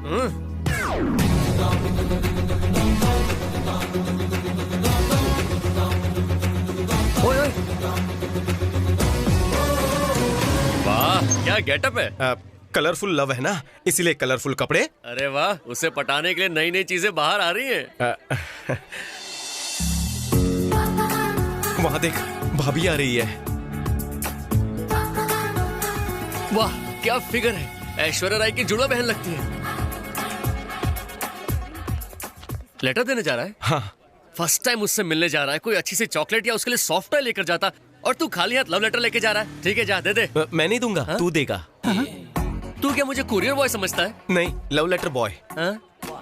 ओए ओए, वाह क्या गेटअप है। कलरफुल लव है ना, इसीलिए कलरफुल कपड़े। अरे वाह, उसे पटाने के लिए नई नई चीजें बाहर आ रही हैं। वहाँ देख, भाभी आ रही है। वाह क्या फिगर है, ऐश्वर्या राय की जुड़वा बहन लगती है। लेटर देने जा रहा है? हाँ। फर्स्ट टाइम मुझसे मिलने जा रहा है, कोई अच्छी सी चॉकलेट या उसके लिए सॉफ्ट टॉय लेकर जाता, और तू खाली हाथ लव लेटर लेके जा रहा है। ठीक है जा दे दे। मैं नहीं दूंगा, तू देगा। तू क्या मुझे कुरियर बॉय समझता है? नहीं, लव लेटर बॉय।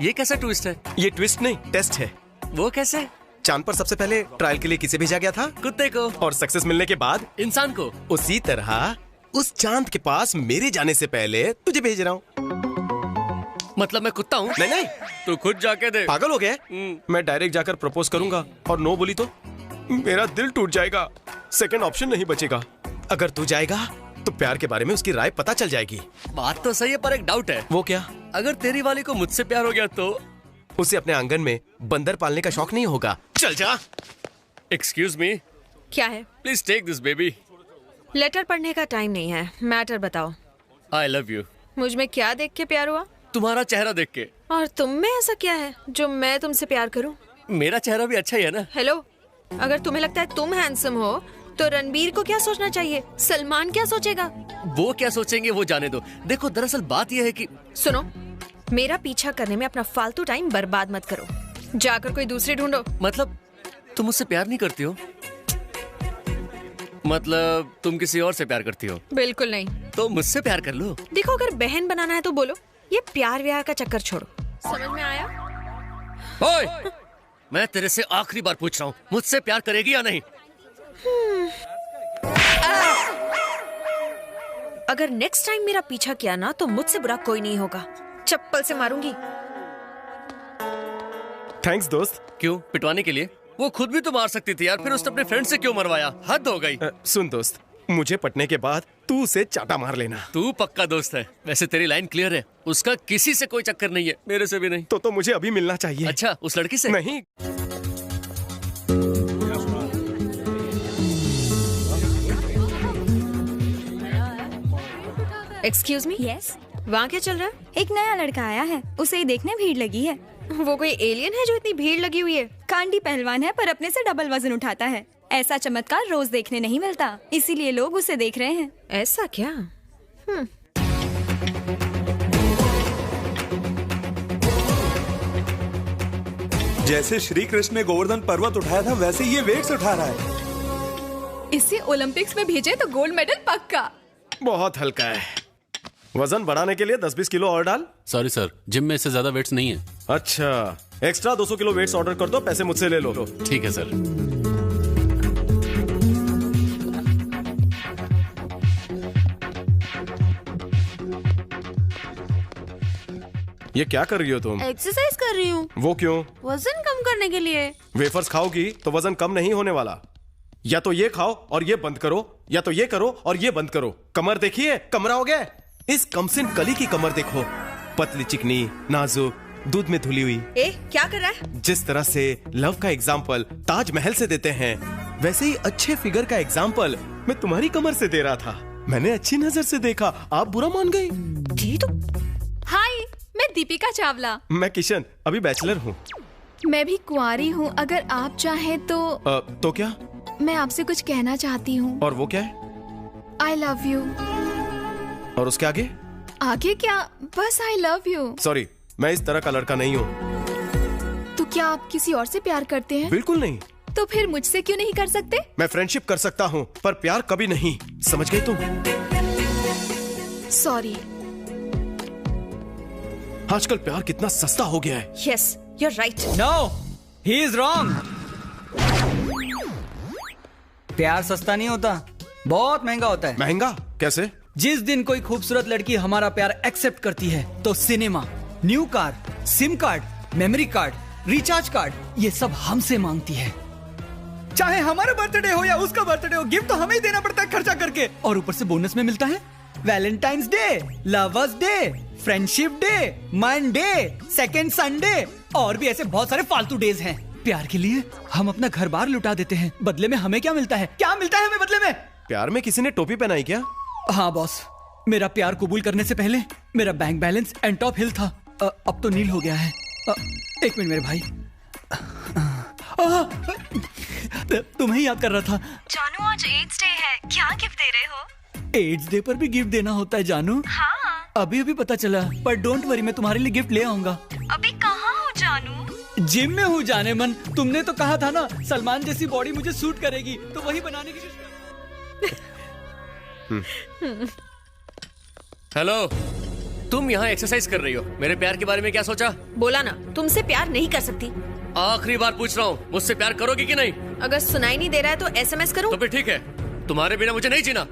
ये कैसा ट्विस्ट है? ये ट्विस्ट नहीं, टेस्ट है। वो कैसे? चांद पर सबसे पहले ट्रायल के लिए किसे भेजा गया था? कुत्ते को। और सक्सेस मिलने के बाद इंसान को। उसी तरह उस चांद के पास मेरे जाने से पहले तुझे भेज रहा हूँ। मतलब मैं कुत्ता हूँ? नहीं नहीं, तू खुद जाके दे। पागल हो गया? मैं डायरेक्ट जाकर प्रपोज करूंगा और नो बोली तो मेरा दिल टूट जाएगा। सेकंड ऑप्शन नहीं बचेगा। अगर तू जाएगा तो प्यार के बारे में उसकी राय पता चल जाएगी। बात तो सही है, पर एक डाउट है। वो क्या? अगर तेरी वाली को मुझसे प्यार हो गया तो? उसे अपने आंगन में बंदर पालने का शौक नहीं होगा। चल जा। Excuse me. क्या है? Please take this baby. Letter पढ़ने का टाइम नहीं है, मैटर बताओ। I love you. मुझ में क्या देख के प्यार हुआ? तुम्हारा चेहरा देख के। और तुम में ऐसा क्या है जो मैं तुमसे प्यार करूं? मेरा चेहरा भी अच्छा ही है ना। हेलो, अगर तुम्हें लगता है तुम हैंडसम हो तो रणबीर को क्या सोचना चाहिए? सलमान क्या सोचेगा? वो क्या सोचेंगे वो जाने दो। देखो दरअसल बात यह है कि सुनो, मेरा पीछा करने में अपना फालतू टाइम बर्बाद मत करो। जाकर कोई दूसरी ढूंढो। मतलब तुम मुझसे प्यार नहीं करती हो? मतलब तुम किसी और से प्यार करती हो? बिल्कुल नहीं। तो मुझसे प्यार कर लो। देखो, अगर बहन बनाना है तो बोलो, ये प्यार व्यार का चक्कर छोड़ो। समझ में आया? ओए, मैं तेरे से आखिरी बार पूछ रहा हूँ, मुझसे प्यार करेगी या नहीं? अगर नेक्स्ट टाइम मेरा पीछा किया ना तो मुझसे बुरा कोई नहीं होगा। चप्पल से मारूंगी। थैंक्स दोस्त। क्यों, पिटवाने के लिए? वो खुद भी तो मार सकती थी यार, फिर उसने अपने फ्रेंड से क्यों मरवाया? हद हो गई। सुन दोस्त, मुझे पटने के बाद तू उसे चाटा मार लेना। तू पक्का दोस्त है। वैसे तेरी लाइन क्लियर है, उसका किसी से कोई चक्कर नहीं है, मेरे से भी नहीं। तो मुझे अभी मिलना चाहिए। अच्छा, उस लड़की से? नहीं। Excuse me. यस। वहाँ क्या चल रहा है? एक नया लड़का आया है, उसे ही देखने भीड़ लगी है। वो कोई एलियन है जो इतनी भीड़ लगी हुई है? कांडी पहलवान है पर अपने से डबल वजन उठाता है। ऐसा चमत्कार रोज देखने नहीं मिलता, इसीलिए लोग उसे देख रहे हैं। ऐसा क्या? जैसे श्री कृष्ण ने गोवर्धन पर्वत उठाया था, वैसे ये वेट्स उठा रहा है। इसे ओलंपिक्स में भेजे तो गोल्ड मेडल पक्का। बहुत हल्का है। वजन बढ़ाने के लिए 10-20 किलो और डाल। सॉरी सर, जिम में इससे ज्यादा वेट्स नहीं है। अच्छा, एक्स्ट्रा 200 किलो वेट्स ऑर्डर कर दो, पैसे मुझसे ले लो। ठीक है सर। ये क्या कर रही हो तुम? एक्सरसाइज कर रही हूँ। वो क्यों? वजन कम करने के लिए। वेफर्स खाओगी तो वजन कम नहीं होने वाला। या तो ये खाओ और ये बंद करो, या तो ये करो और ये बंद करो। कमर देखिए, कमरा हो गया। इस कमसिन कली की कमर देखो, पतली चिकनी नाजुक, दूध में धुली हुई। क्या कर रहा है? जिस तरह से लव का एग्जाम्पल ताजमहल से देते हैं, वैसे ही अच्छे फिगर का एग्जाम्पल मैं तुम्हारी कमर से दे रहा था। मैंने अच्छी नजर से देखा, आप बुरा मान गई। हाय, मैं दीपिका चावला। मैं किशन, अभी बैचलर हूँ। मैं भी कुंवारी हूँ, अगर आप चाहें तो। तो क्या? मैं आपसे कुछ कहना चाहती हूँ। और वो क्या है? आई लव यू। और उसके आगे? आगे क्या, बस आई लव यू। सॉरी, मैं इस तरह का लड़का नहीं हूँ। तो क्या आप किसी और से प्यार करते हैं? बिल्कुल नहीं। तो फिर मुझसे क्यों नहीं कर सकते? मैं फ्रेंडशिप कर सकता हूँ, पर प्यार कभी नहीं। समझ गई तुम? सॉरी। आजकल प्यार कितना सस्ता हो गया है। Yes, you are right. No, he is wrong. प्यार सस्ता नहीं होता, बहुत महंगा होता है। महंगा कैसे? जिस दिन कोई खूबसूरत लड़की हमारा प्यार एक्सेप्ट करती है तो cinema, new car, SIM card, memory card, recharge card, ये सब हमसे मांगती है। चाहे हमारा बर्थडे हो या उसका बर्थडे हो, गिफ्ट तो हमें ही देना पड़ता है खर्चा करके, और ऊपर से बोनस में मिलता है Valentine's day, lovers day, friendship day, Monday, second Sunday और भी ऐसे बहुत सारे फालतू डेज हैं। प्यार के लिए हम अपना घर बार लुटा देते हैं, बदले में हमें क्या मिलता है? क्या मिलता है हमें बदले में? प्यार में किसी ने टोपी पहनाई क्या? हाँ बॉस, मेरा प्यार कबूल करने से पहले मेरा बैंक बैलेंस एंड टॉप हिल था, अब तो नील हो गया है। एक मिनट मेरे भाई, तुम्हें याद कर रहा था। जानू आज एड्स डे है, क्या गिफ्ट दे रहे हो? एड्स डे पर भी गिफ्ट देना होता है जानू? हाँ। अभी अभी पता चला, पर डोंट वरी, मैं तुम्हारे लिए गिफ्ट ले आऊंगा। अभी कहाँ हो जानू? जिम में हूँ जाने मन। तुमने तो कहा था ना सलमान जैसी बॉडी मुझे सूट करेगी, तो वही बनाने की कोशिश कर। हेलो, तुम यहाँ एक्सरसाइज कर रही हो, मेरे प्यार के बारे में क्या सोचा? बोला ना, तुमसे प्यार नहीं कर सकती। आखिरी बार पूछ रहा हूँ, मुझसे प्यार करोगी कि नहीं? अगर सुनाई नहीं दे रहा है तो SMS करूं? तो फिर ठीक है, तुम्हारे बिना मुझे नहीं जीना।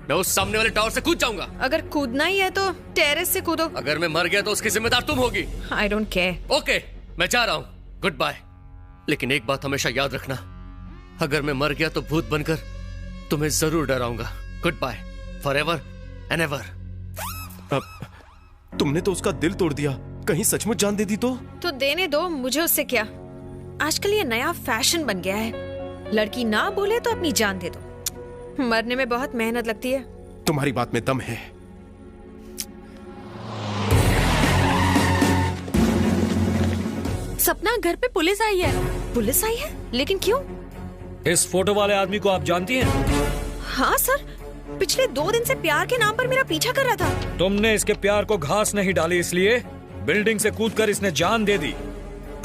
मैं उस सामने वाले टावर से कूद जाऊंगा। अगर कूदना ही है तो टेरेस से कूदो। अगर मैं मर गया तो उसकी जिम्मेदार तुम होगी। I don't care। ओके, मैं जा रहा हूँ, गुड बाय। लेकिन एक बात हमेशा याद रखना, अगर मैं मर गया तो भूत बनकर तुम्हें जरूर डराऊंगा। Goodbye, forever and ever. अब तुमने तो उसका दिल तोड़ दिया, कहीं सचमुच जान दे दी तो देने दो, मुझे उससे क्या। आजकल ये नया फैशन बन गया है, लड़की ना बोले तो अपनी जान दे दो। मरने में बहुत मेहनत लगती है। तुम्हारी बात में दम है। सपना, घर पे पुलिस आई है। पुलिस आई है? लेकिन क्यों? इस फोटो वाले आदमी को आप जानती हैं? हाँ सर, पिछले 2 दिन से प्यार के नाम पर मेरा पीछा कर रहा था। तुमने इसके प्यार को घास नहीं डाली, इसलिए बिल्डिंग से कूदकर इसने जान दे दी।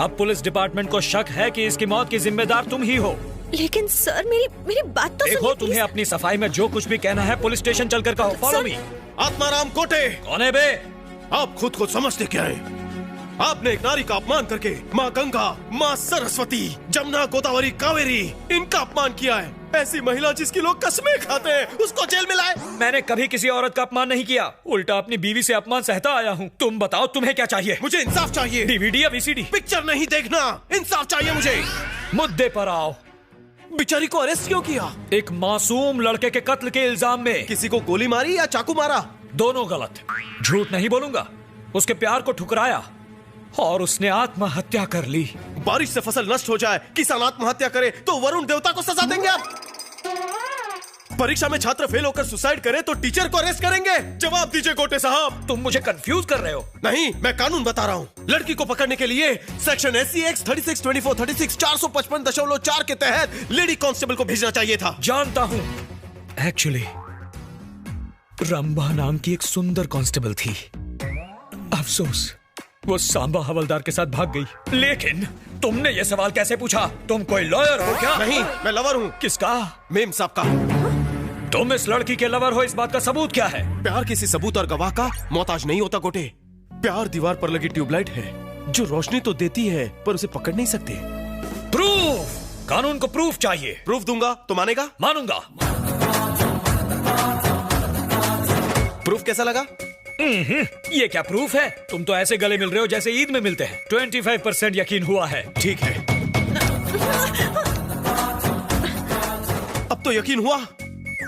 अब पुलिस डिपार्टमेंट को शक है कि इसकी मौत की जिम्मेदार तुम ही हो। लेकिन सर, मेरी बात तो देखो, सुनिए, तुम्हें प्लीज। अपनी सफाई में जो कुछ भी कहना है पुलिस स्टेशन चलकर कहो। Follow me. आत्माराम कोटे, कौन है बे? आप खुद को समझते क्या है? आपने एक नारी का अपमान करके माँ गंगा, माँ सरस्वती, जमुना, गोदावरी, कावेरी, इनका अपमान किया है। ऐसी महिला जिसकी लोग कसमें खाते हैं, उसको जेल में लाए। मैंने कभी किसी औरत का अपमान नहीं किया, उल्टा अपनी बीवी से अपमान सहता आया हूँ। तुम बताओ, तुम्हें क्या चाहिए? मुझे इंसाफ चाहिए। DVD या VCD? पिक्चर नहीं देखना, इंसाफ चाहिए मुझे। मुद्दे पर आओ। बेचारी को अरेस्ट क्यों किया? एक मासूम लड़के के कत्ल के इल्जाम में। किसी को गोली मारी या चाकू मारा? दोनों गलत। झूठ नहीं बोलूंगा, उसके प्यार को ठुकराया और उसने आत्महत्या कर ली। बारिश से फसल नष्ट हो जाए, किसान आत्महत्या करे तो वरुण देवता को सजा देंगे आप? परीक्षा में छात्र फेल होकर सुसाइड करे तो टीचर को अरेस्ट करेंगे? जवाब दीजिए कोटे साहब। तुम मुझे कंफ्यूज कर रहे हो। नहीं, मैं कानून बता रहा हूँ। लड़की को पकड़ने के लिए सेक्शन SC X 3624 36 455.4 के तहत लेडी कांस्टेबल को भेजना चाहिए था। जानता हूँ, एक्चुअली रंभा नाम की एक सुंदर कांस्टेबल थी। अफसोस वो सांबा हवलदार के साथ भाग गई। लेकिन तुमने ये सवाल कैसे पूछा? तुम कोई लॉयर हो क्या? नहीं, मैं लवर हूँ। किसका? मेम साहब का। तुम इस लड़की के लवर हो, इस बात का सबूत क्या है? प्यार किसी सबूत और गवाह का मोहताज नहीं होता कोटे। प्यार दीवार पर लगी ट्यूबलाइट है जो रोशनी तो देती है पर उसे पकड़ नहीं सकते। प्रूफ! कानून को प्रूफ चाहिए। प्रूफ दूंगा तो मानेगा? मानूंगा। प्रूफ कैसा लगा? ये क्या प्रूफ है? तुम तो ऐसे गले मिल रहे हो जैसे ईद में मिलते हैं। 25% यकीन हुआ है। ठीक है, अब तो यकीन हुआ।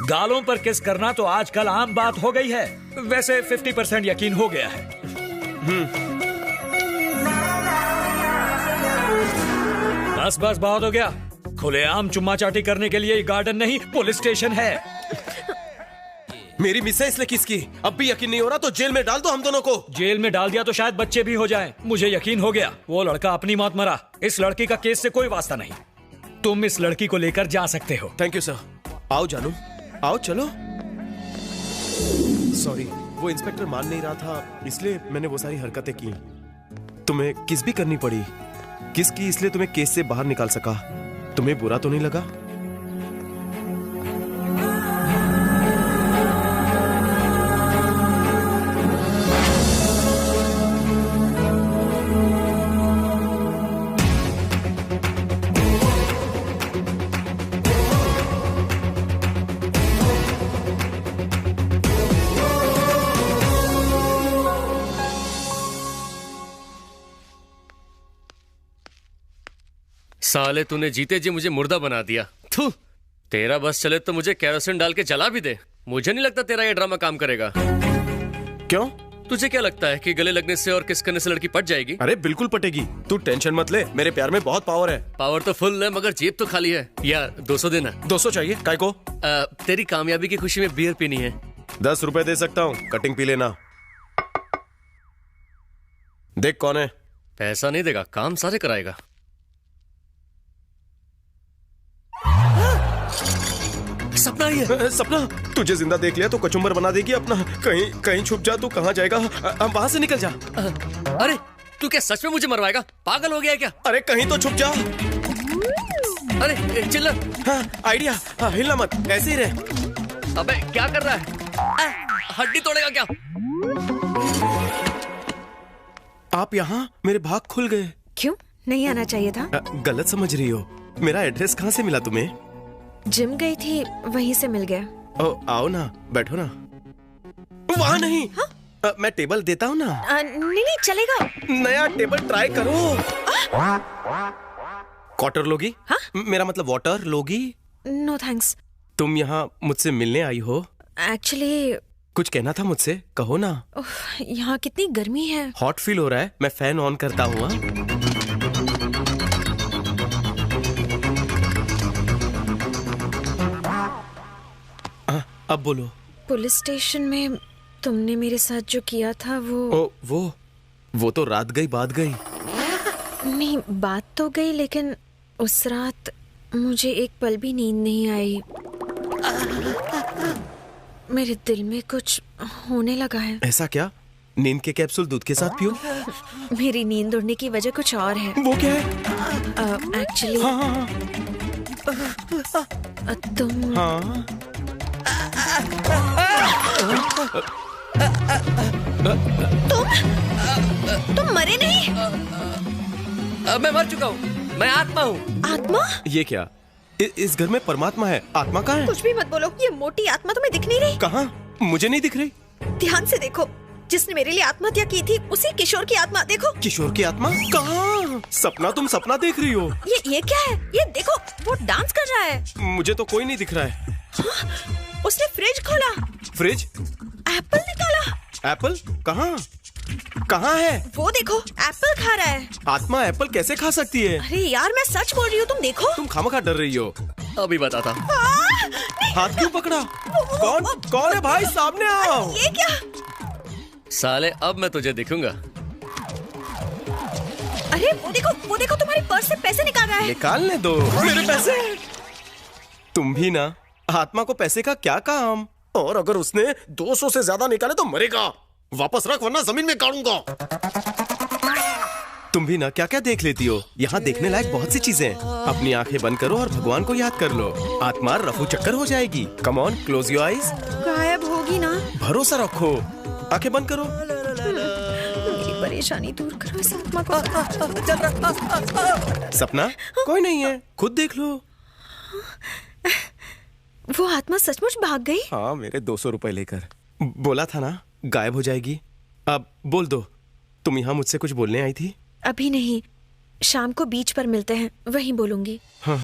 गालों पर किस करना तो आजकल आम बात हो गई है। वैसे 50% यकीन हो गया है। बस बस, बहुत हो गया। खुलेआम चुम्मा चाटी करने के लिए ये गार्डन नहीं, पुलिस स्टेशन है। मेरी मिसेस ने किस की? अब भी यकीन नहीं हो रहा तो जेल में डाल दो हम दोनों को। जेल में डाल दिया तो शायद बच्चे भी हो जाएं। मुझे यकीन हो गया, वो लड़का अपनी मौत मरा। इस लड़की का केस से कोई वास्ता नहीं। तुम इस लड़की को लेकर जा सकते हो। Thank you sir. आओ जानू, आओ चलो। सॉरी, वो इंस्पेक्टर मान नहीं रहा था, इसलिए मैंने वो सारी हरकतें की। तुम्हें किस भी करनी पड़ी। किस की इसलिए तुम्हें केस से बाहर निकाल सका। तुम्हें बुरा तो नहीं लगा? साले, तूने जीते जी मुझे मुर्दा बना दिया। थू, तेरा बस चले तो मुझे केरोसिन डाल के जला भी दे। मुझे नहीं लगता तेरा ये ड्रामा काम करेगा। क्यों? तुझे क्या लगता है कि गले लगने से और किस करने से लड़की पट जाएगी? अरे बिल्कुल पटेगी, तू टेंशन मत ले, मेरे प्यार में बहुत पावर है। पावर तो फुल है मगर जेब तो खाली है। यार 200 देना। 200 चाहिए? काय को? तेरी कामयाबी की खुशी में बियर पीनी है। 10 रुपए दे सकता हूँ, कटिंग पी लेना। देख कौन है। पैसा नहीं देगा, काम सारे कराएगा। सपना ही है। सपना, तुझे जिंदा देख लिया तो कचुम्बर बना देगी अपना। कहीं कहीं छुप जा, तू कहाँ जाएगा? वहां से निकल जा। अरे तू क्या सच में मुझे मरवाएगा? पागल हो गया है क्या? अरे कहीं तो छुप जा। अरे चिल्ला। हाँ, आइडिया। हाँ, हिलना मत, ऐसे ही रहे। अबे क्या कर रहा है? हड्डी तोड़ेगा क्या? आप यहाँ? मेरे भाग खुल गए। क्यों नहीं आना चाहिए था? गलत समझ रही हो। मेरा एड्रेस कहाँ से मिला तुम्हें? जिम गई थी, वहीं से मिल गया। ओ, आओ ना, बैठो ना। वहाँ नहीं। हाँ? मैं टेबल देता हूँ ना। नहीं नहीं चलेगा। नया टेबल ट्राई करो। क्वार्टर लोगी? हाँ? मेरा मतलब वाटर लोगी? No thanks. तुम यहाँ मुझसे मिलने आई हो? एक्चुअली कुछ कहना था मुझसे, कहो ना। यहाँ कितनी गर्मी है। हॉट फील हो रहा है, मैं फैन ऑन करता हूँ। अब बोलो। पुलिस स्टेशन में तुमने मेरे साथ जो किया था वो तो रात गई बात गई। नहीं, बात तो गई, लेकिन उस रात मुझे एक पल भी नींद नहीं आई। मेरे दिल में कुछ होने लगा है। ऐसा क्या? नींद के कैप्सूल दूध के साथ पियो। मेरी नींद उड़ने की वजह कुछ और है। वो क्या है? एक्चुअली हाँ। तुम हाँ। तुम मरे नहीं? मैं मर चुका हूँ, मैं आत्मा हूँ। आत्मा? ये क्या? इस घर में परमात्मा है, आत्मा कहाँ है? कुछ भी मत बोलो, ये मोटी आत्मा तुम्हें दिख नहीं रही? कहाँ? मुझे नहीं दिख रही। ध्यान से देखो, जिसने मेरे लिए आत्महत्या की थी उसी किशोर की आत्मा देखो। किशोर की आत्मा? कहाँ? सपना, तुम सपना देख रही हो? ये क्या है? ये देखो, वो डांस कर रहा है। मुझे तो कोई नहीं दिख रहा है। उसने फ्रिज खोला। फ्रिज? एप्पल निकाला। एप्पल? कहाँ? कहाँ है? वो देखो, एप्पल खा रहा है। आत्मा एप्पल कैसे खा सकती है? अरे यार, मैं सच बोल रही हूँ, तुम देखो। तुम खामखा डर रही हो। अभी बताता। हाथ क्यों पकड़ा? कौन है भाई? सामने आओ। ये क्या? साले अब मैं तुझे दिखूंगा। अरे वो देखो तुम्हारे पर्स से पैसे निकाल रहा है। निकालने दो मेरे पैसे। तुम भी ना, आत्मा को पैसे का क्या काम? और अगर उसने 200 से ज्यादा निकाले तो मरेगा। वापस रख वरना जमीन में गाड़ूंगा। तुम भी ना क्या क्या देख लेती हो? यहाँ देखने लायक बहुत सी चीजें हैं। अपनी आंखें बंद करो और भगवान को याद कर लो। आत्मा रफू चक्कर हो जाएगी। Come on, close your eyes. गायब होगी ना? भरोसा रखो, आंखें बंद करो। मेरी परेशानी दूर करो इस आत्मा को। सपना कोई नहीं है, खुद देख लो। वो आत्मा सचमुच भाग गई? हाँ, मेरे 200 रुपए लेकर। बोला था ना गायब हो जाएगी। अब बोल दो, तुम यहाँ मुझसे कुछ बोलने आई थी? अभी नहीं, शाम को बीच पर मिलते हैं, वहीं बोलूंगी। हाँ।